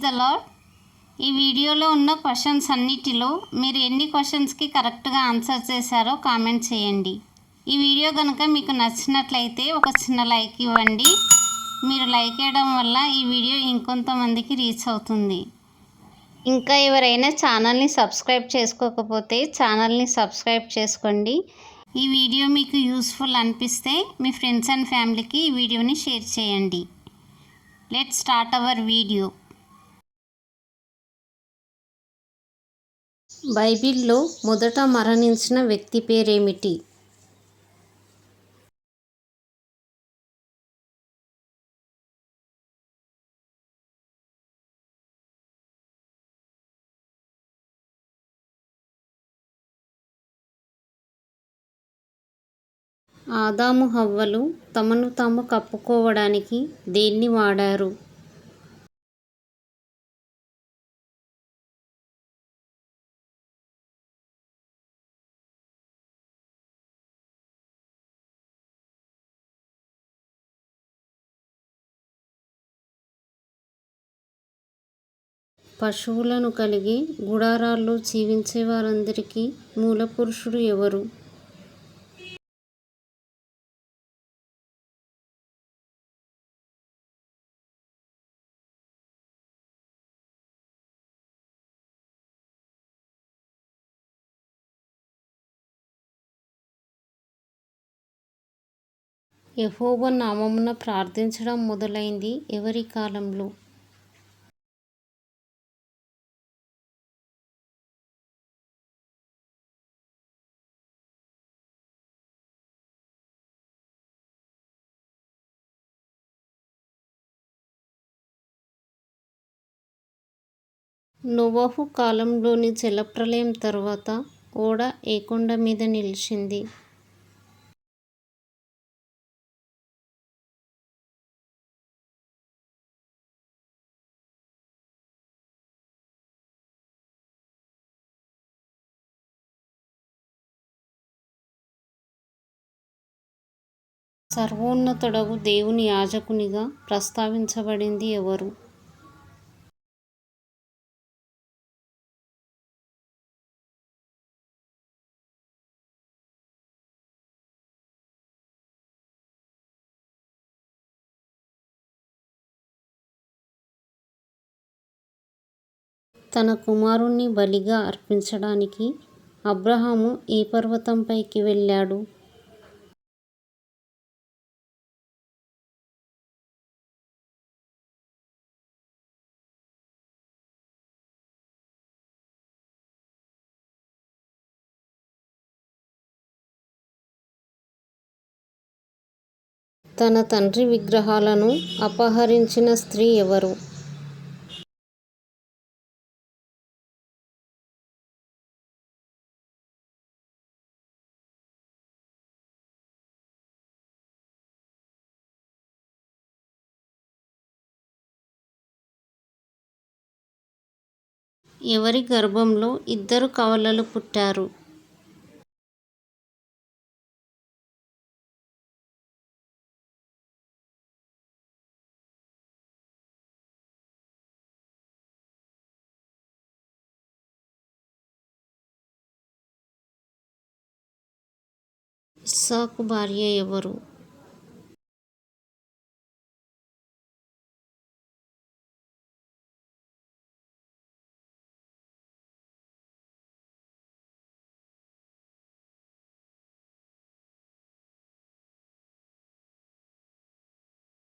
The lord. ఈ వీడియోలో ఉన్న క్వశ్చన్స్ అన్నిటిలో మీరు ఎన్ని క్వశ్చన్స్కి కరెక్ట్గా ఆన్సర్ చేశారో కామెంట్ చేయండి. ఈ వీడియో కనుక మీకు నచ్చినట్లయితే ఒక చిన్న లైక్ ఇవ్వండి. మీరు లైక్ చేయడం వల్ల ఈ వీడియో ఇంకొంతమందికి రీచ్ అవుతుంది. ఇంకా ఎవరైనా ఛానల్ని సబ్స్క్రైబ్ చేసుకోకపోతే ఛానల్ని సబ్స్క్రైబ్ చేసుకోండి. ఈ వీడియో మీకు యూస్ఫుల్ అనిపిస్తే మీ ఫ్రెండ్స్ అండ్ ఫ్యామిలీకి ఈ వీడియోని షేర్ చేయండి. Let's start our video. బైబిల్లో మొదట మరణించిన వ్యక్తి పేరేమిటి? ఆదాము హవ్వలు తమను తాము కప్పుకోవడానికి దేన్ని వాడారు? పశువులను కలిగి గుడారాల్లో జీవించే వారందరికీ మూలపురుషుడు ఎవరు? యెహోవా నామమున ప్రార్థించడం మొదలైంది ఎవరి కాలంలో? నోవహు కాలంలోని జలప్రళయం తర్వాత ఓడ ఏ కొండ మీద నిలిచింది? సర్వోన్నతుడగు దేవుని యాజకునిగా ప్రస్తావించబడింది ఎవరు? తన కుమారుణ్ణి బలిగా అర్పించడానికి అబ్రహాము ఏ పర్వతంపైకి వెళ్ళాడు? తన తండ్రి విగ్రహాలను అపహరించిన స్త్రీ ఎవరు? ఎవరి గర్భంలో ఇద్దరు కవలలు పుట్టారు? ఇస్సాకు భార్య ఎవరు?